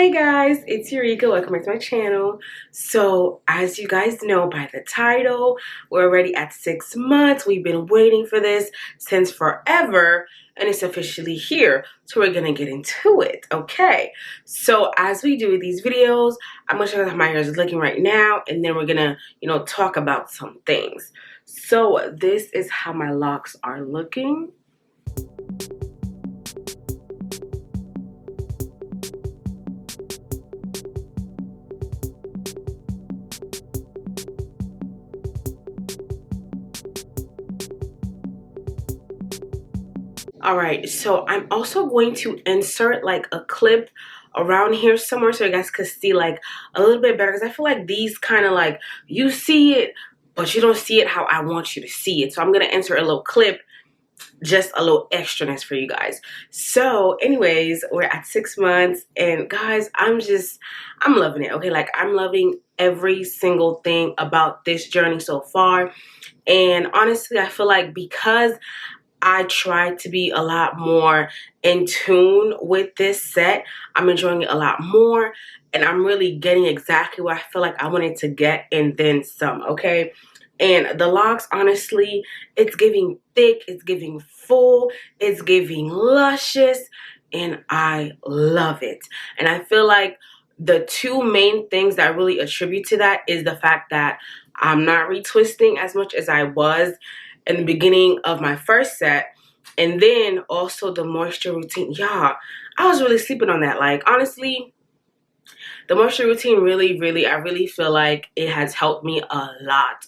Hey guys, it's Eureka. Welcome back to my channel. So as you guys know by the title, we're already at 6 months. We've been waiting for this since forever and it's officially here. So we're gonna get into it. Okay, so as we do these videos, I'm gonna show you how my hair is looking right now, and then we're gonna talk about some things. So this is how my locks are looking. All right, so I'm also going to insert like a clip around here somewhere so you guys could see like a little bit better, because I feel like these kind of like you see it but you don't see it how I want you to see it. So I'm gonna insert a little clip, just a little extraness for you guys. So anyways, we're at 6 months and guys, I'm loving it. Okay, like I'm loving every single thing about this journey so far. And honestly, I feel like because I try to be a lot more in tune with this set, I'm enjoying it a lot more, and I'm really getting exactly what I feel like I wanted to get and then some, okay? And the locks, honestly, it's giving thick, it's giving full, it's giving luscious, and I love it. And I feel like the two main things that I really attribute to that is the fact that I'm not retwisting as much as I was in the beginning of my first set, and then also the moisture routine. Yeah, I was really sleeping on that. Like honestly, the moisture routine really, I really feel like it has helped me a lot.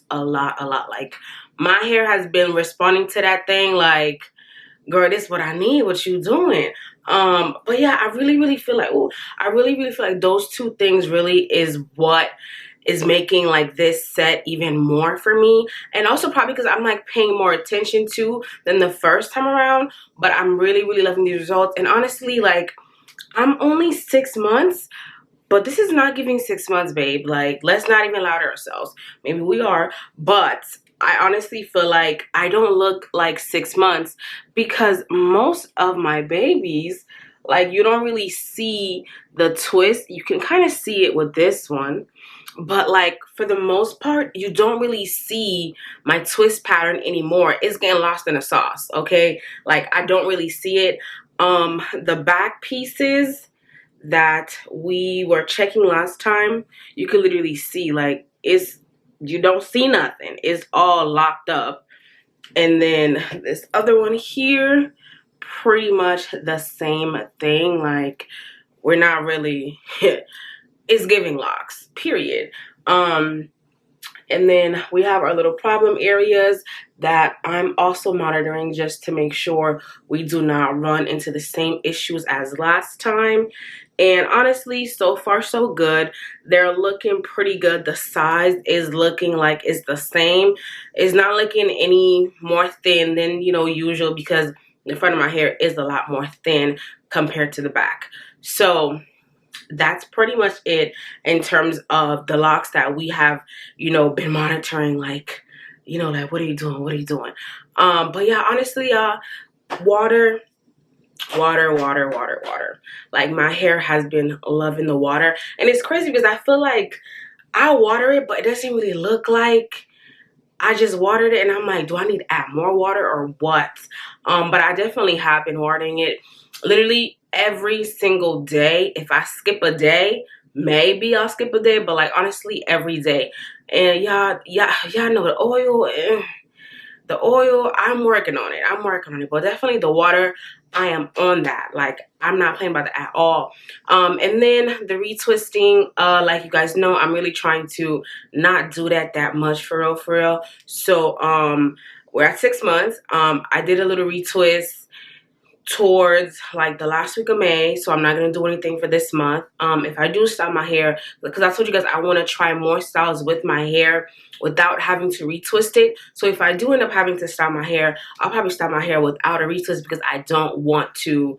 Like my hair has been responding to that thing like, girl, this is what I need, what you doing? But yeah, I really feel like, I really feel like those two things really is what is making like this set even more for me. And also probably because I'm like paying more attention to than the first time around. But I'm really loving these results. And honestly, like I'm only 6 months, but this is not giving 6 months, babe. Like let's not even lie to ourselves. Maybe we are, but I honestly feel like I don't look like 6 months because most of my babies, like you don't really see the twist. You can kind of see it with this one, but like for the most part, you don't really see my twist pattern anymore. It's getting lost in the sauce, okay? Like I don't really see it. The back pieces that we were checking last time, you can literally see like you don't see nothing. It's all locked up. And then this other one here, pretty much the same thing. Like we're not really it's giving locks, period. And then we have our little problem areas that I'm also monitoring just to make sure we do not run into the same issues as last time. And honestly, so far so good. They're looking pretty good. The size is looking like it's the same. It's not looking any more thin than usual, because the front of my hair is a lot more thin compared to the back. So that's pretty much it in terms of the locks that we have been monitoring. Like like what are you doing? But yeah, honestly, water. Like my hair has been loving the water, and it's crazy because I feel like I water it but it doesn't really look like I just watered it, and I'm like, do I need to add more water or what? But I definitely have been watering it literally every single day. If I skip a day, maybe I'll skip a day, but like honestly every day. And y'all know the oil, I'm working on it, but definitely the water, I am on that. Like I'm not playing about that at all. And then the retwisting, like you guys know, I'm really trying to not do that much for real. So we're at 6 months. I did a little retwist towards like the last week of May, so I'm not gonna do anything for this month. If I do style my hair, because I told you guys I want to try more styles with my hair without having to retwist it. So if I do end up having to style my hair, I'll probably style my hair without a retwist, because I don't want to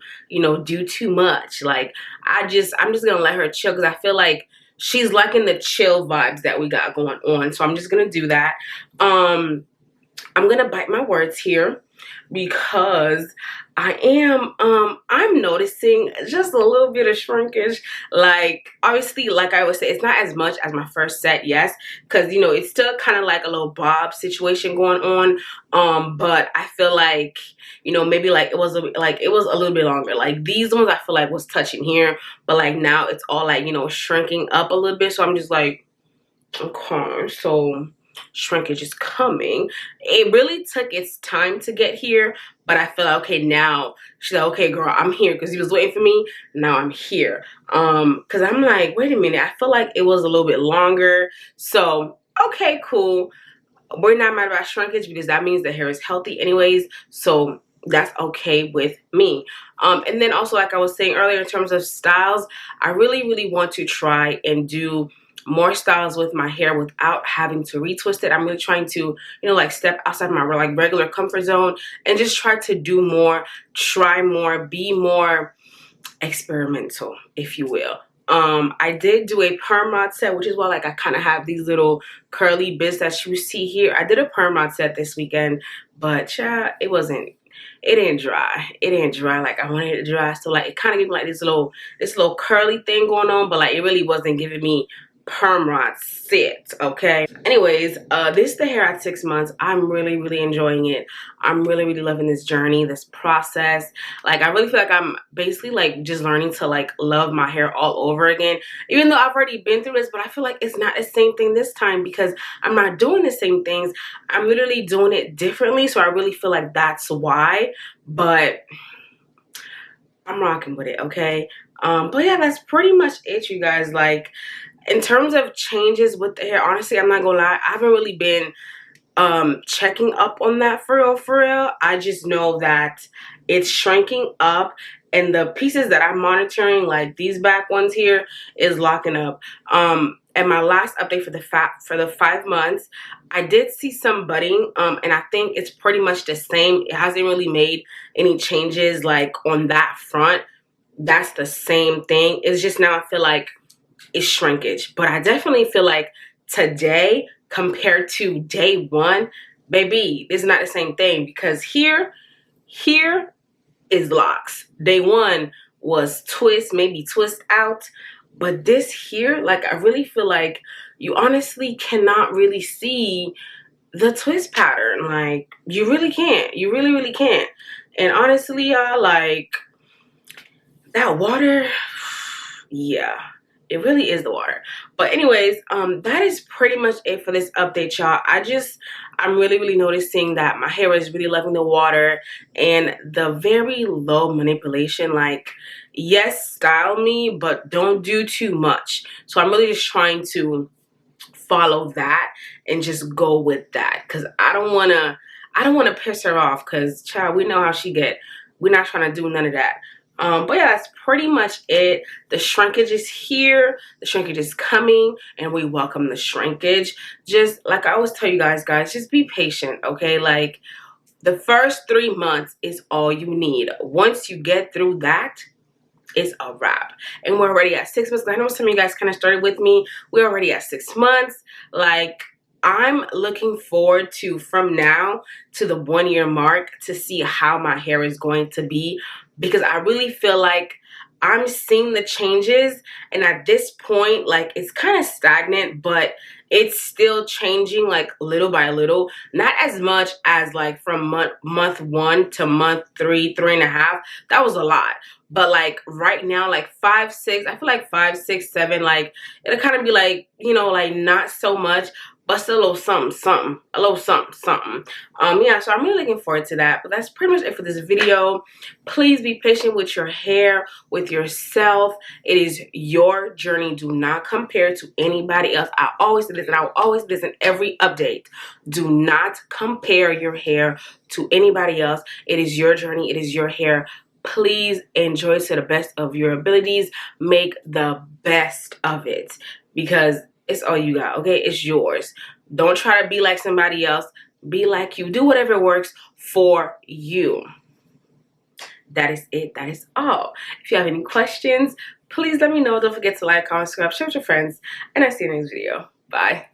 do too much. Like I'm just gonna let her chill, because I feel like she's liking the chill vibes that we got going on. So I'm just gonna do that. I'm gonna bite my words here. because I'm noticing just a little bit of shrinkage. Like, obviously, like I would say, it's not as much as my first set, yes, because you know it's still kind of like a little bob situation going on. But I feel like, you know, maybe like it was a little bit longer. Like these ones I feel like was touching here, but like now it's all like, you know, shrinking up a little bit. So I'm just like, okay, so shrinkage is coming. It really took its time to get here, but I feel like, okay, now she's like, okay, girl, I'm here because he was waiting for me. Now I'm here. Because I'm like, wait a minute, I feel like it was a little bit longer. So okay, cool. We're not mad about shrinkage because that means the hair is healthy anyways. So that's okay with me. And then also, like I was saying earlier, in terms of styles, I really want to try and do more styles with my hair without having to retwist it. I'm really trying to, you know, like step outside my like regular comfort zone and just try to do more, try more, be more experimental, if you will. I did do a perm mod set, which is why like I kind of have these little curly bits that you see here. I did a perm mod set this weekend, but child, it didn't dry. It didn't dry like I wanted it to dry. So like it kind of gave me like this little curly thing going on, but like it really wasn't giving me perm rod set. Okay, anyways, this is the hair at 6 months. I'm really enjoying it. I'm really loving this journey, this process. Like I really feel like I'm basically like just learning to like love my hair all over again, even though I've already been through this. But I feel like it's not the same thing this time because I'm not doing the same things. I'm literally doing it differently. So I really feel like that's why, but I'm rocking with it. Okay, but yeah, that's pretty much it, you guys. Like, in terms of changes with the hair, honestly, I'm not gonna lie, I haven't really been checking up on that for real. I just know that it's shrinking up, and the pieces that I'm monitoring, like these back ones here, is locking up. And my last update for the 5 months, I did see some budding, and I think it's pretty much the same. It hasn't really made any changes like on that front. That's the same thing. It's just now I feel like is shrinkage. But I definitely feel like today compared to day one, baby, it's not the same thing because here is locks. Day one was twist, maybe twist out. But this here, like I really feel like you honestly cannot really see the twist pattern. Like you really can't. You really can't. And honestly, y'all, like that water, yeah. It really is the water. But anyways, that is pretty much it for this update, y'all. I'm really noticing that my hair is really loving the water and the very low manipulation. Like, yes, style me, but don't do too much. So I'm really just trying to follow that and just go with that. Cause I don't wanna piss her off, cause child, we know how she get. We're not trying to do none of that. But yeah, that's pretty much it. The shrinkage is here. The shrinkage is coming, and we welcome the shrinkage. Just like I always tell you guys, just be patient, okay? Like, the first 3 months is all you need. Once you get through that, it's a wrap. And we're already at 6 months. I know some of you guys kind of started with me. We're already at 6 months. Like, I'm looking forward to, from now to the 1 year mark, to see how my hair is going to be, because I really feel like I'm seeing the changes, and at this point, like, it's kind of stagnant, but it's still changing like little by little. Not as much as like from month 1 to month 3, 3.5. That was a lot. But like right now, like 5, 6, I feel like 5, 6, 7, like it'll kind of be like, you know, like not so much, but still a little something, a little something. Yeah, so I'm really looking forward to that. But that's pretty much it for this video. Please be patient with your hair, with yourself. It is your journey. Do not compare to anybody else. I always say this, and I will always do this in every update. Do not compare your hair to anybody else. It is your journey. It is your hair. Please enjoy it to the best of your abilities. Make the best of it, because it's all you got, okay? It's yours. Don't try to be like somebody else. Be like you. Do whatever works for you. That is it. That is all. If you have any questions, please let me know. Don't forget to like, comment, subscribe, share with your friends, and I'll see you in the next video. Bye.